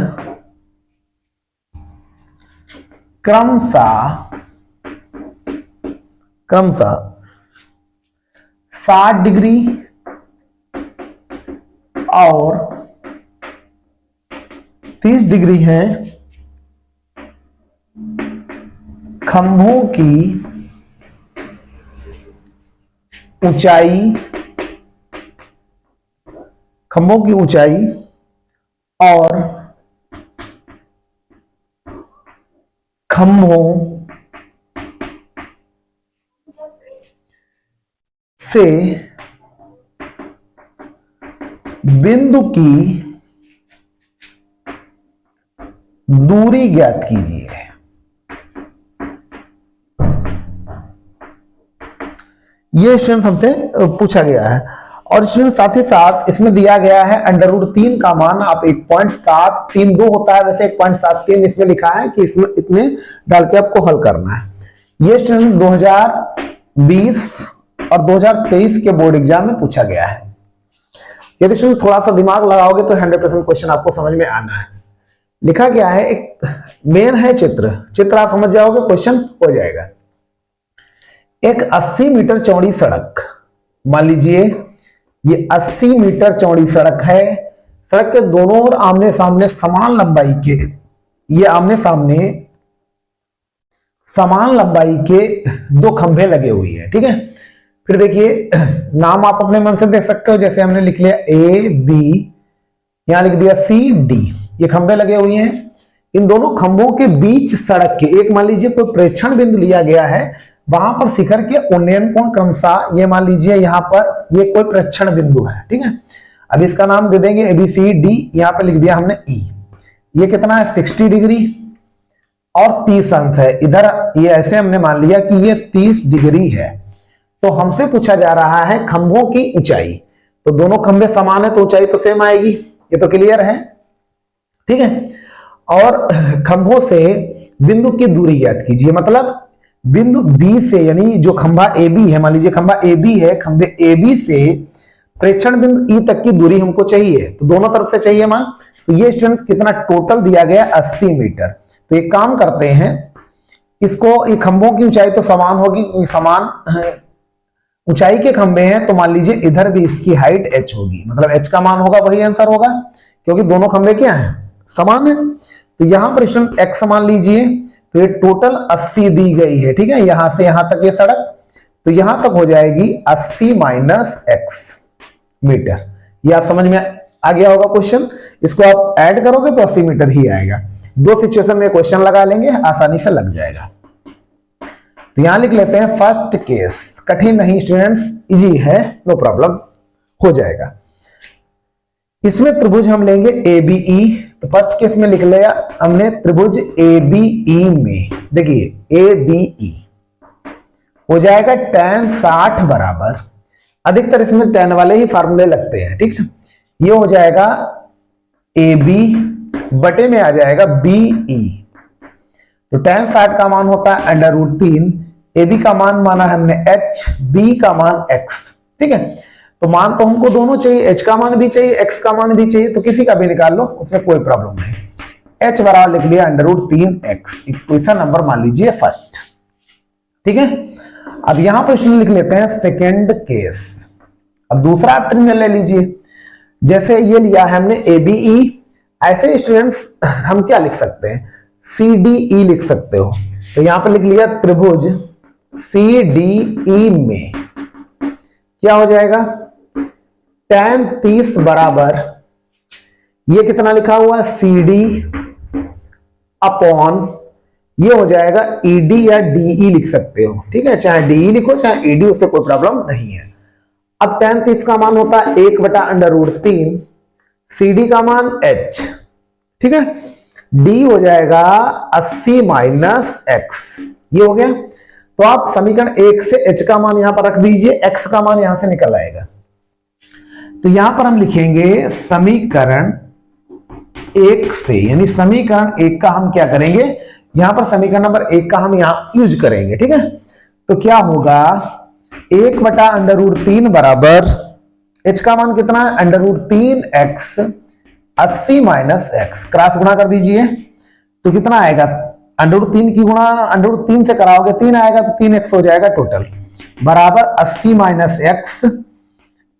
क्रमशः 60 डिग्री और 30 डिग्री है। खंभों की ऊंचाई और खंभों से बिंदु की दूरी ज्ञात कीजिए। ये स्टूडेंट हमसे पूछा गया है। और स्टूडेंट साथ ही साथ इसमें दिया गया है √3 का मान आप 1.732 होता है, वैसे 1.73 इसमें लिखा है कि इसमें इतने डाल के आपको हल करना है। ये स्टूडेंट 2020 और 2023 के बोर्ड एग्जाम में पूछा गया है। यदि स्टूडेंट थोड़ा सा दिमाग लगाओगे तो 100% क्वेश्चन आपको समझ में आना है। लिखा गया है, एक मेन है चित्र आप समझ जाओगे क्वेश्चन हो जाएगा। एक 80 मीटर चौड़ी सड़क, मान लीजिए ये 80 मीटर चौड़ी सड़क है। सड़क के दोनों ओर आमने सामने समान लंबाई के दो खंभे लगे हुए हैं। ठीक है, फिर देखिए नाम आप अपने मन से देख सकते हो, जैसे हमने लिख लिया A B, यहां लिख दिया C D, ये खंभे लगे हुए हैं। इन दोनों खंभों के बीच सड़क के एक मान लीजिए कोई प्रेक्षण बिंदु लिया गया है, वहां पर शिखर के उन्नयन कोण क्रमशः, ये मान लीजिए यहां पर ये कोई प्रेक्षण बिंदु है। ठीक है, अब इसका नाम दे देंगे ABCD, यहां पर लिख दिया हमने E। ये कितना है 60 डिग्री और 30 अंश है। इधर ये ऐसे हमने मान लिया कि ये 30 डिग्री है। तो हमसे पूछा जा रहा है खंभों की ऊंचाई, तो दोनों खंभे समान है तो ऊंचाई तो सेम आएगी, ये तो क्लियर है। ठीक है, और खंभों से बिंदु की दूरी ज्ञात कीजिए, मतलब बिंदु B से, यानी जो खंभा AB है, मान लीजिए खंभा AB है, खंभे AB से प्रेक्षण बिंदु E तक की दूरी हमको चाहिए, तो दोनों तरफ से चाहिए मान। तो ये स्टूडेंट कितना टोटल दिया गया 80 मीटर। तो एक काम करते हैं, इसको ये खंभों की ऊंचाई तो समान होगी, समान ऊंचाई के खंभे हैं, तो मान लीजिए इधर भी इसकी हाइट h होगी, मतलब h का मान होगा वही आंसर होगा, क्योंकि दोनों खंभे क्या हैं समान है। तो यहां पर स्टूडेंट x मान लीजिए, तो ये टोटल 80 दी गई है। ठीक है, यहां से यहां तक ये सड़क, तो यहां तक हो जाएगी 80 - x मीटर। ये आप समझ में आ गया होगा क्वेश्चन। इसको आप ऐड करोगे तो 80 मीटर ही आएगा। दो सिचुएशन में क्वेश्चन लगा लेंगे, आसानी से लग जाएगा। तो यहां लिख लेते हैं फर्स्ट केस, कठिन नहीं स्टूडेंट्स, इजी है, नो प्रॉब्लम, हो जाएगा। इसमें त्रिभुज हम लेंगे ABE, तो फर्स्ट केस में लिख लिया हमने त्रिभुज ABE में, देखिए ABE हो जाएगा tan 60 बराबर, अधिकतर इसमें tan वाले ही फार्मूले लगते हैं। ठीक है, ये हो जाएगा AB बटे में आ जाएगा BE, तो tan 60 का मान होता है √3, AB का मान माना हमने h, B का मान x। ठीक है, तो मान तो हमको दोनों चाहिए, h का मान भी चाहिए, x का मान भी चाहिए, तो किसी का भी निकाल लो, उसमें कोई प्रॉब्लम नहीं। h बराबर लिख लिया √3x, इक्वेशन नंबर मान लीजिए फर्स्ट। ठीक है। अब यहां पर इसमें लिख लेते हैं सेकेंड केस। अब दूसरा आप टर्मिनल ले लीजिए। जैसे ये लिया है हमने ABE, ऐसे स्टूडेंट्स हम क्या लिख सकते हैं, CDE लिख सकते हो। तो यहां पर लिख लिया त्रिभुज CDE में क्या हो जाएगा, tan 30 बराबर ये कितना लिखा हुआ है CD अपॉन ये हो जाएगा ED या DE लिख सकते हो, ठीक है। चाहे DE लिखो चाहे ED, उससे कोई प्रॉब्लम नहीं है। अब tan 30 का मान होता है 1/√3, CD का मान H, ठीक है। D हो जाएगा 80 माइनस x, ये हो गया। तो आप समीकरण 1 से H का मान यहां पर रख दीजिए, x का मान यहां से निकल आएगा। तो यहां पर हम लिखेंगे समीकरण 1 से, यानी समीकरण 1 का हम क्या करेंगे, यहां पर समीकरण नंबर 1 का हम यहां यूज करेंगे, ठीक है। तो क्या होगा 1/√3 बराबर h का मान कितना है, √3x 80 माइनस x, क्रॉस गुणा कर दीजिए तो कितना आएगा, √3 की गुणा √3 से कराओगे 3 आएगा, तो 3x हो जाएगा टोटल, बराबर 80 minus x,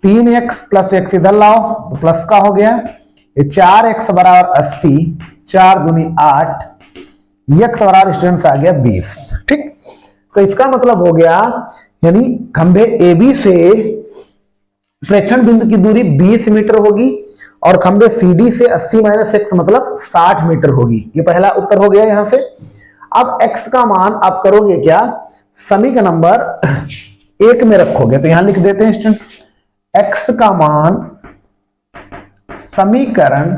3x plus x इधर लाओ तो प्लस का हो गया, 4x बराबर 80, 4 दूनी 8, x बराबर स्टूडेंट्स आ गया 20, ठीक। तो इसका मतलब हो गया, यानी खंभे AB से प्रेक्षण बिंदु की दूरी 20 मीटर होगी और खंभे CD से 80 माइनस x मतलब 60 मीटर होगी। ये पहला उत्तर हो गया यहां से। अब x का मान आप करोगे क्या, समीकरण नंबर 1 में रखोगे, तो यहां लिख देते हैं स्टूडेंट, x का मान समीकरण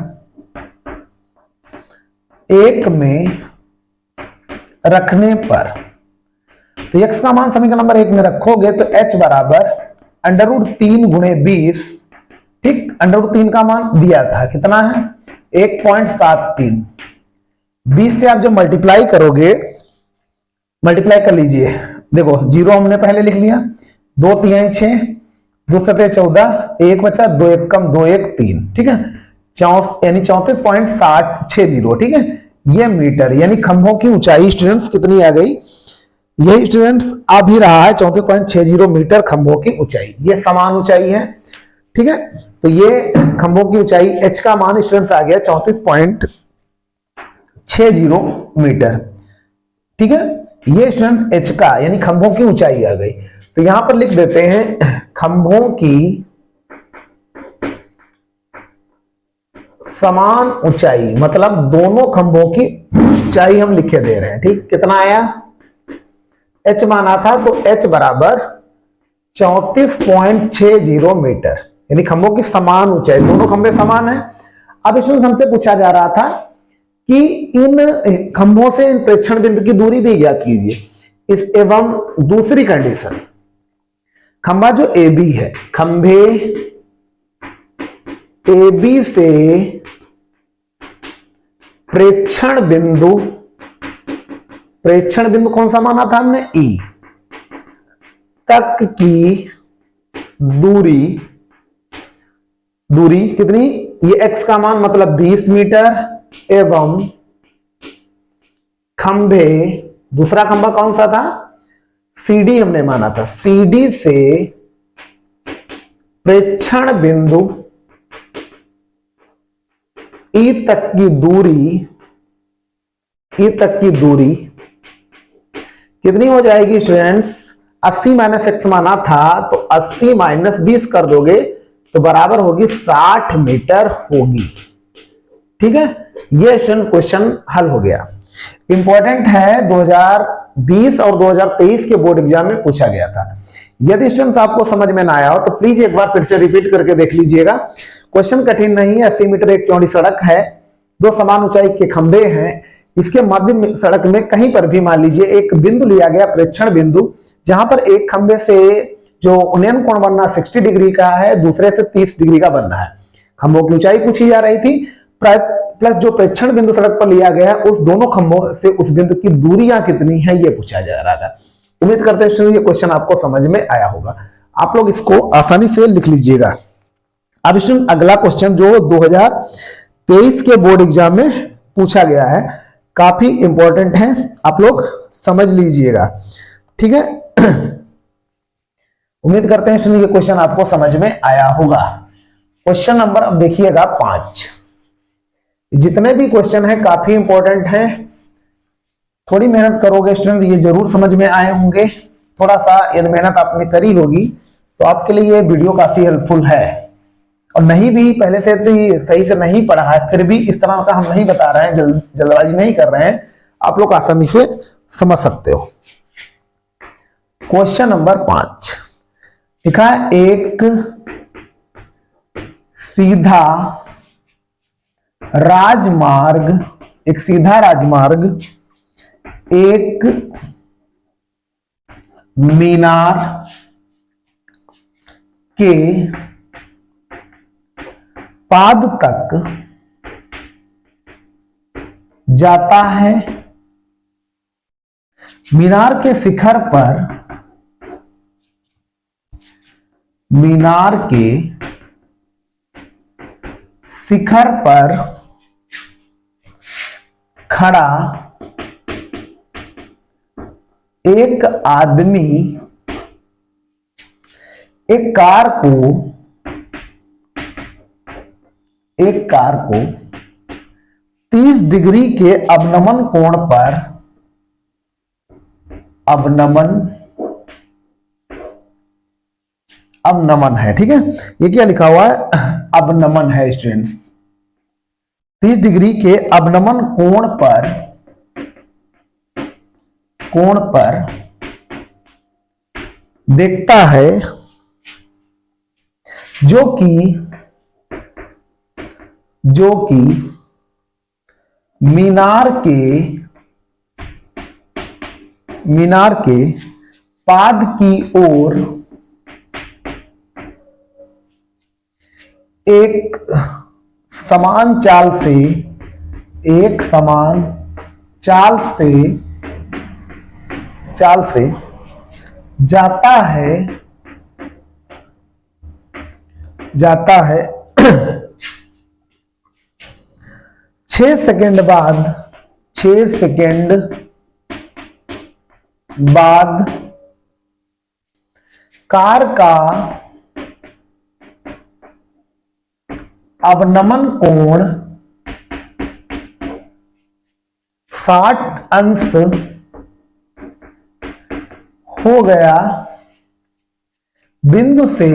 1 में रखने पर, तो x का मान समीकरण नंबर 1 में रखोगे तो h बराबर √3 गुणे 20, ठीक। √3 का मान दिया था कितना है 1.73, 20 से आप जब मल्टीप्लाई करोगे, मल्टीप्लाई कर लीजिए, देखो 0 हमने पहले लिख लिया, 2 3 6, 2 7 14, 1 बचा, 2 1 कम 2 1 3, ठीक है, यानी 34.60, ठीक है। ये मीटर, यानी खंभों की ऊंचाई स्टूडेंट्स कितनी आ गई, यही स्टूडेंट्स आ भी रहा है 34.60 मीटर खंभों की ऊंचाई, ये समान ऊंचाई है, ठीक है। तो ये खंभों की ऊंचाई, h का मान स्टूडेंट्स आ गया 34.60 मीटर, ठीक है। ये स्टूडेंट h का यानी खंभों की ऊंचाई आ गई। तो यहां पर लिख देते हैं खंभों की समान ऊंचाई, मतलब दोनों खंभों की ऊंचाई हम लिखे दे रहे हैं, ठीक। कितना आया, h माना था तो h बराबर 34.60 मीटर, यानी खंभों की समान ऊंचाई, दोनों खंभे समान है। अब इसमें हमसे पूछा जा रहा था कि इन खंभों से इन प्रेक्षण बिंदु की दूरी भी ज्ञात कीजिए। इस एवं दूसरी कंडीशन, खंभा जो AB है, खंभे AB से प्रेक्षण बिंदु कौन सा माना था हमने, E तक की दूरी कितनी, ये x का मान मतलब 20 मीटर, एवं खंभे, दूसरा खंभा कौन सा था, CD हमने माना था, CD से प्रेक्षण बिंदु E तक की दूरी कितनी हो जाएगी स्टूडेंट्स, 80 माइनस x माना था, तो 80 माइनस 20 कर दोगे तो बराबर होगी 60 मीटर होगी, ठीक है। ये क्वेश्चन हल हो गया। इंपॉर्टेंट है, 2020 और 2023 के बोर्ड एग्जाम में पूछा गया था। यदि स्टूडेंट्स आपको समझ में ना आया हो तो प्लीज एक बार फिर से रिपीट करके देख लीजिएगा। क्वेश्चन कठिन नहीं है। 80 मीटर एक चौड़ी सड़क है, 2 समान ऊंचाई के खंभे हैं, इसके मध्य सड़क में कहीं पर भी मान लीजिए एक बिंदु लिया गया, प्रेक्षण बिंदु, जहां पर एक खंभे से जो उन्नयन कोण बनना 60 डिग्री का है, दूसरे से 30 डिग्री का बनना है। खंभों की ऊंचाई पूछी जा रही थी, प्लस जो प्रेक्षण बिंदु सड़क पर लिया गया है, उस दोनों खंभों से उस बिंदु की दूरियां कितनी है, ये पूछा जा रहा था। उम्मीद करते हैं ये क्वेश्चन आपको समझ में आया होगा। आप लोग इसको आसानी से लिख लीजिएगा। अब स्टूडेंट अगला क्वेश्चन जो 2023 के बोर्ड एग्जाम में पूछा गया है, काफी इंपॉर्टेंट है, आप लोग समझ लीजिएगा, ठीक है। उम्मीद करते हैं स्टूडेंट ये क्वेश्चन आपको समझ में आया होगा। क्वेश्चन नंबर अब देखिएगा 5। जितने भी क्वेश्चन है काफी इंपॉर्टेंट हैं, थोड़ी मेहनत करोगे स्टूडेंट ये जरूर समझ में आए होंगे। थोड़ा सा यदि मेहनत आपने करी होगी तो आपके लिए ये वीडियो काफी हेल्पफुल है। और नहीं भी पहले से तो सही से नहीं पढ़ा है, फिर भी इस तरह का हम नहीं बता रहे हैं, जल्दबाजी नहीं कर रहे हैं, आप लोग आसानी से समझ सकते हो। क्वेश्चन नंबर 5 लिखा है, एक सीधा राजमार्ग एक मीनार के पाद तक जाता है। मीनार के शिखर पर खड़ा एक आदमी एक कार को 30 डिग्री के अवनमन कोण पर अवनमन है। ठीक है, ये क्या लिखा हुआ है? अवनमन है स्टूडेंट्स। 30 डिग्री के अवनमन कोण पर देखता है, जो कि मीनार के पाद की ओर एक समान चाल से जाता है 6 सेकंड बाद कार का अवनमन कोण 60 अंश हो गया। बिंदु से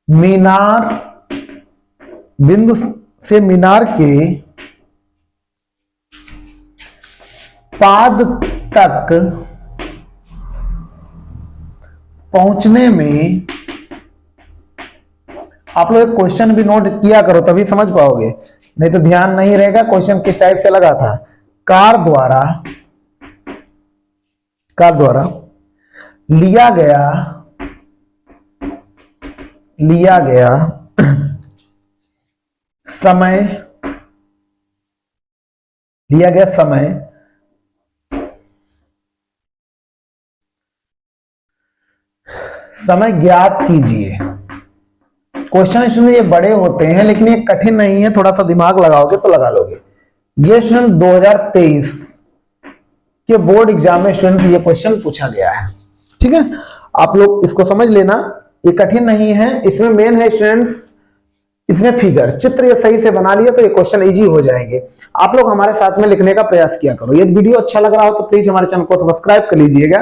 मीनार के पाद तक पहुंचने में, आप लोग क्वेश्चन भी नोट किया करो तभी समझ पाओगे, नहीं तो ध्यान नहीं रहेगा। क्वेश्चन किस टाइप से लगा था? कार द्वारा लिया गया समय ज्ञात कीजिए। क्वेश्चन इसमें ये बड़े होते हैं लेकिन ये कठिन नहीं है, थोड़ा सा दिमाग लगाओगे तो लगा लोगे। ये स्टूडेंट 2023 के बोर्ड एग्जाम में स्टूडेंट ये क्वेश्चन पूछा गया है। ठीक है, आप लोग इसको समझ लेना, ये कठिन नहीं है। इसमें मेन है स्टूडेंट्स, इसमें फिगर चित्र ये सही से बना लिया तो ये क्वेश्चन इजी हो जाएंगे। आप लोग हमारे साथ में लिखने का प्रयास किया करो। यदि वीडियो अच्छा लग रहा हो तो प्लीज हमारे चैनल को सब्सक्राइब कर लीजिएगा।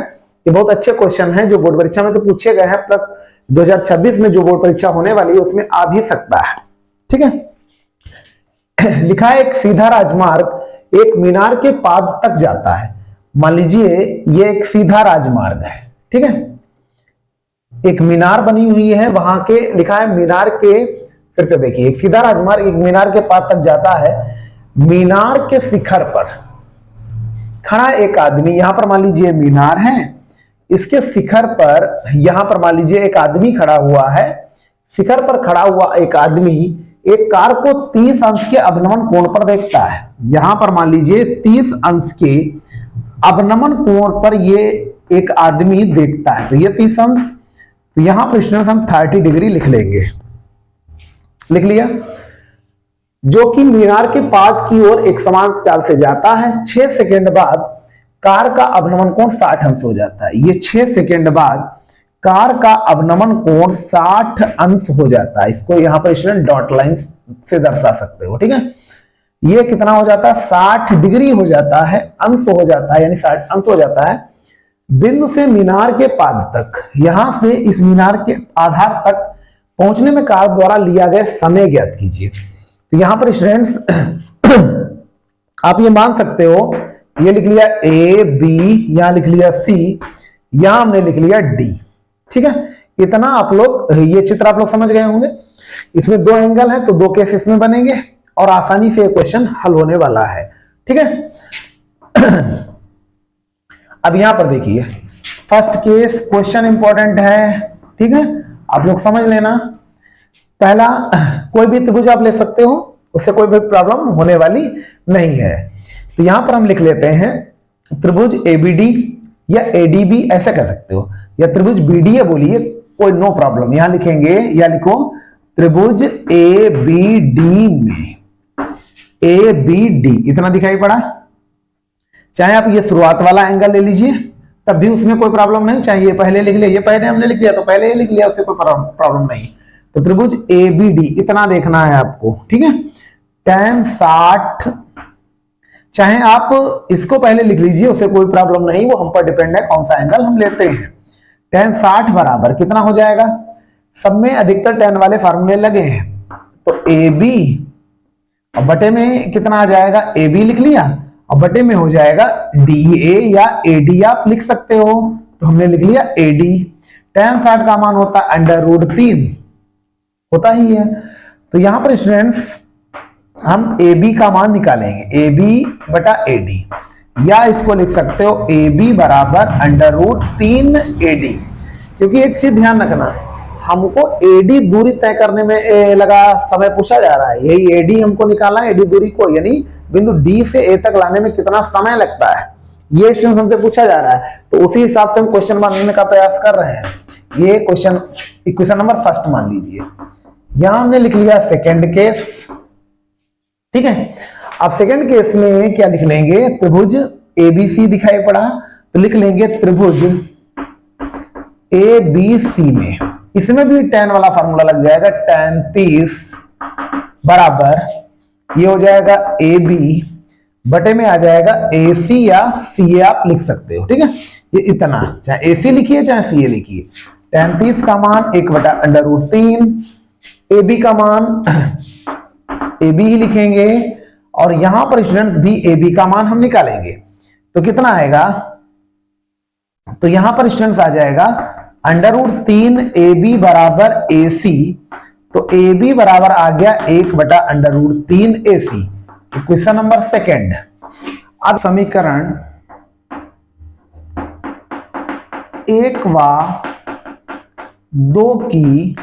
ये बहुत अच्छे क्वेश्चन हैं जो बोर्ड परीक्षा में तो पूछे गए हैं, प्लस 2026 में जो बोर्ड परीक्षा होने वाली है उसमें आ भी सकता है। ठीक है, लिखा है, एक सीधा राजमार्ग एक मीनार के पाद तक जाता है। मान लीजिए ये एक सीधा राजमार्ग है। ठीक है, एक मीनार बनी हुई है, वहां के लिखा है मीनार के, फिर से देखिए, एक सीधा राजमार्ग एक मीनार के पाद तक जाता है। मीनार के शिखर पर खड़ा एक आदमी, यहां पर मान लीजिए मीनार है, इसके शिखर पर यहां पर मान लीजिए एक आदमी खड़ा हुआ है। शिखर पर खड़ा हुआ एक आदमी एक कार को 30 अंश के अवनमन कोण पर देखता है। यहां पर मान लीजिए 30 अंश के अवनमन कोण पर ये एक आदमी देखता है, तो ये 30 अंश, तो यहां पर स्टूडेंट हम 30 डिग्री लिख लेंगे। लिख लिया। जो कि मीनार के पाद की ओर एक समान चाल से जाता है। 6 सेकंड बाद कार का अवनमन कोण 60 अंश हो जाता है। ये 6 सेकंड बाद कार का अवनमन कोण 60 अंश हो जाता है। इसको यहां पर स्टूडेंट डॉट लाइन से दर्शा सकते हो, ठीक है। ये कितना हो जाता है, 60 डिग्री हो जाता है, अंश हो जाता है, यानी 60 अंश हो जाता है बिंदु से मीनार के पाद तक। यहां से इस मीनार के आधार तक पहुंचने में कार द्वारा लिया गया समय ज्ञात कीजिए। तो यहां पर स्टूडेंट्स आप ये मान सकते हो, ये लिख लिया ए बी, यहां लिख लिया सी, यहां हमने लिख लिया डी, ठीक है। इतना आप लोग, ये चित्र आप लोग समझ गए होंगे। इसमें 2 एंगल है तो 2 केस इसमें बनेंगे और आसानी से क्वेश्चन हल होने वाला है, ठीक है। अब यहां पर देखिए, फर्स्ट केस क्वेश्चन इंपॉर्टेंट है, ठीक है, आप लोग समझ लेना। पहला, कोई भी त्रिभुज आप ले सकते हो, उससे कोई भी प्रॉब्लम होने वाली नहीं है। तो यहां पर हम लिख लेते हैं त्रिभुज एबीडी या एडीबी, ऐसा कह सकते हो, या त्रिभुज बीडीए बोलिए, कोई नो प्रॉब्लम। यहां लिखेंगे या लिखो त्रिभुज एबीडी में एबीडी, इतना दिखाई पड़ा। चाहे आप ये शुरुआत वाला एंगल ले लीजिए, तब भी उसमें कोई प्रॉब्लम नहीं। चाहे ये पहले लिख लिया, ये पहले हमने लिख लिया तो पहले ये लिख लिया, उससे कोई प्रॉब्लम नहीं। तो त्रिभुज एबीडी इतना देखना है आपको, ठीक है। tan 60, चाहे आप इसको पहले लिख लीजिए, उससे कोई प्रॉब्लम नहीं, वो हम पर डिपेंड है कौन सा एंगल हम लेते हैं। tan 60 बराबर कितना हो जाएगा, सब में अधिकतर tan वाले फार्मूले लगे हैं, तो AB और बटे में कितना आ जाएगा, AB लिख लिया और बटे में हो जाएगा DA या AD आप लिख सकते हो, तो हमने लिख लिया AD। tan 60 का मान होता है √3, होता ही है। तो यहां पर स्टूडेंट्स हम AB का मान निकालेंगे, AB बटा AD, या इसको लिख सकते हो AB बराबर √3 AD। क्योंकि एक चीज ध्यान रखना, हमको AD दूरी तय करने में लगा समय पूछा जा रहा है, यही AD हमको निकालना है। AD दूरी को यानी बिंदु D से A तक लाने में कितना समय लगता है, ये स्टूडेंट हमसे पूछा जा रहा है। तो उसी हिसाब से हम क्वेश्चन बनाने का प्रयास कर रहे हैं। ये क्वेश्चन इक्वेशन नंबर फर्स्ट मान लीजिए। यहां हमने लिख लिया सेकेंड केस, ठीक है। अब सेकेंड केस में क्या लिख लेंगे, त्रिभुज ABC दिखाई पड़ा, तो लिख लेंगे त्रिभुज ABC में, इसमें भी tan वाला फार्मूला लग जाएगा, tan 30 बराबर ये हो जाएगा AB बटे में आ जाएगा AC या CA आप लिख सकते हो, ठीक है। ये इतना, चाहे AC लिखिए चाहे CA लिखिए। tan 30 का मान 1 बटा √3, AB का मान AB ही लिखेंगे, और यहां पर स्टूडेंट्स भी AB का मान हम निकालेंगे, तो कितना आएगा, तो यहां पर स्टूडेंट्स आ जाएगा √3 AB बराबर AC, तो AB बराबर आ गया 1 बटा √3 AC। Question number second. अब समीकरण 1 व 2 की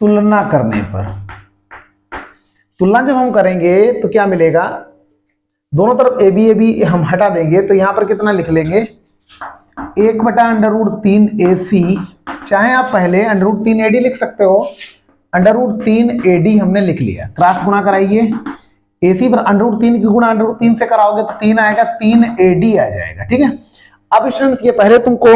तुलना करने पर, तुलना जब हम करेंगे तो क्या मिलेगा, दोनों तरफ AB हम हटा देंगे, तो यहां पर कितना लिख लेंगे, 1 बटा √3 AC, चाहे आप पहले √3 AD लिख सकते हो, √3 AD हमने लिख लिया, क्रॉस गुणा कराइए, AC पर √3 की गुणा √3 से कराओगे तो 3 आएगा, 3 AD आ जाएगा, ठीक है। अब स्टूडेंट्स ये पहले तुमको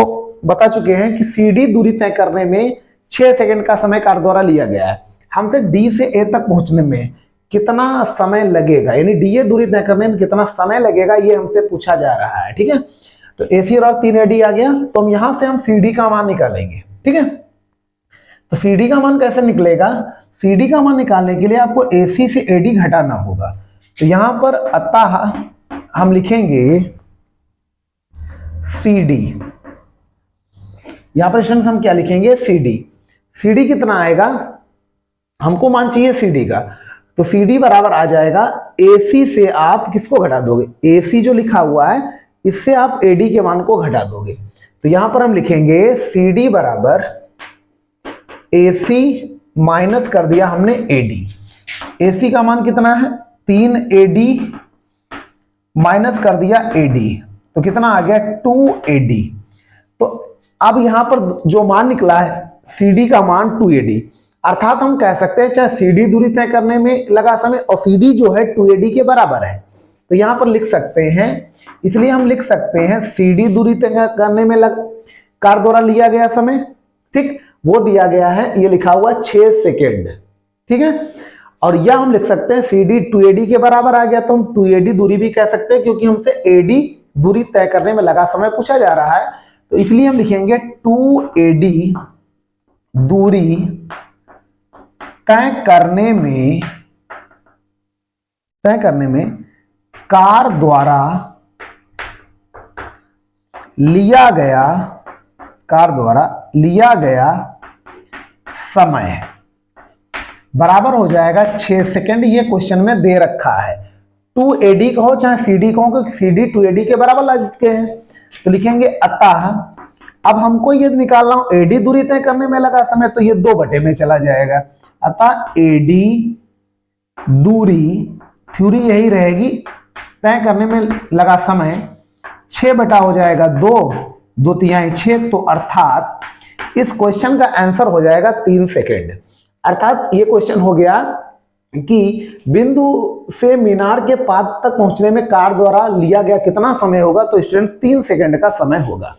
बता चुके हैं कि CD दूरी तय करने में 6 सेकंड का समय कार द्वारा लिया गया है। हमसे D से A तक पहुंचने में कितना समय लगेगा, यानी DA दूरी तय करने में कितना समय लगेगा, ये हमसे पूछा जा रहा है, ठीक है। तो AC और 3 AD आ गया, तो हम यहां से हम CD का मान निकालेंगे, ठीक है। तो CD का मान कैसे निकलेगा, CD का मान निकालने के लिए आपको AC से AD घटाना होगा। तो यहां पर अतः हम लिखेंगे CD, यहां पर स्टूडेंट्स हम क्या लिखेंगे, CD कितना आएगा, हमको मान चाहिए CD का, तो CD बराबर आ जाएगा AC से आप किसको घटा दोगे, AC जो लिखा हुआ है इससे आप AD के मान को घटा दोगे। तो यहां पर हम लिखेंगे CD बराबर AC माइनस कर दिया हमने AD। AC का मान कितना है 3 AD माइनस कर दिया AD, तो कितना आ गया 2 AD। तो अब यहां पर जो मान निकला है CD का मान 2 AD। अर्थात हम कह सकते हैं चाहे CD दूरी तय करने में लगा समय, और CD जो है 2AD के बराबर है, तो यहां पर लिख सकते हैं, इसलिए हम लिख सकते हैं CD दूरी तय करने में कार द्वारा लिया गया समय, ठीक, वो दिया गया है, ये लिखा हुआ 6 सेकेंड, ठीक है। और यह हम लिख सकते हैं CD 2AD के बराबर आ गया, तो हम 2AD दूरी भी कह सकते हैं, क्योंकि हमसे AD दूरी तय करने में लगा समय पूछा जा रहा है, तो इसलिए हम लिखेंगे 2AD दूरी तय करने में कार द्वारा लिया गया समय बराबर हो जाएगा 6 सेकेंड। ये क्वेश्चन में दे रखा है, 2AD कहो चाहे CD कहो, क्योंकि CD 2AD के बराबर ला चुके हैं, तो लिखेंगे अतः, अब हमको ये निकालना हो AD दूरी तय करने में लगा समय, तो ये 2 में चला जाएगा, अतः AD दूरी, थ्योरी यही रहेगी, तय करने में लगा समय 6 हो जाएगा 2 तिहाई 6, तो अर्थात इस क्वेश्चन का आंसर हो जाएगा 3 सेकेंड। अर्थात ये क्वेश्चन हो गया कि बिंदु से मीनार के पाद तक पहुंचने में कार द्वारा लिया गया कितना समय होगा, तो स्टूडेंट 3 सेकेंड का समय होगा।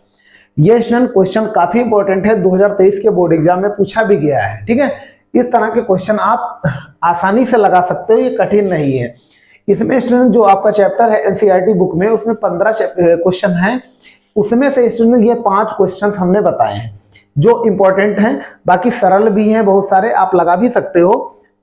ये स्टूडेंट क्वेश्चन काफी इंपॉर्टेंट है, 2023 के बोर्ड एग्जाम में पूछा भी गया है, ठीक है। इस तरह के क्वेश्चन आप आसानी से लगा सकते हो, ये कठिन नहीं है। इसमें स्टूडेंट जो आपका चैप्टर है एनसीईआरटी बुक में, उसमें 15 क्वेश्चन हैं, उसमें से स्टूडेंट ये 5 क्वेश्चन हमने बताए हैं जो इंपॉर्टेंट हैं, बाकी सरल भी हैं बहुत सारे, आप लगा भी सकते हो,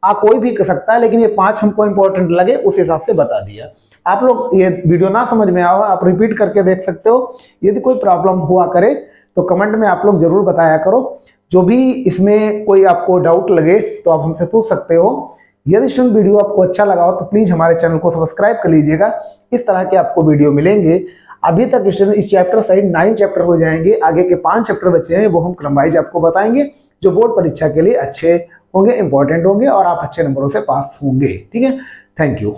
आप कोई भी कर सकता है, लेकिन ये 5 हमको इंपॉर्टेंट लगे उस हिसाब से बता दिया। आप लोग ये वीडियो ना समझ में आओ, आप रिपीट करके देख सकते हो, यदि कोई प्रॉब्लम हुआ करे तो कमेंट में आप लोग जरूर बताया करो। जो भी इसमें कोई आपको डाउट लगे तो आप हमसे पूछ सकते हो। यदि स्टूडेंट वीडियो आपको अच्छा लगा हो तो प्लीज हमारे चैनल को सब्सक्राइब कर लीजिएगा, इस तरह के आपको वीडियो मिलेंगे। अभी तक स्टूडेंट इस चैप्टर सहित 9 चैप्टर हो जाएंगे, आगे के 5 चैप्टर बचे हैं, वो हम क्रम वाइज आपको बताएंगे, जो बोर्ड परीक्षा के लिए अच्छे होंगे, इंपॉर्टेंट होंगे और आप अच्छे नंबरों से पास होंगे, ठीक है। Thank you.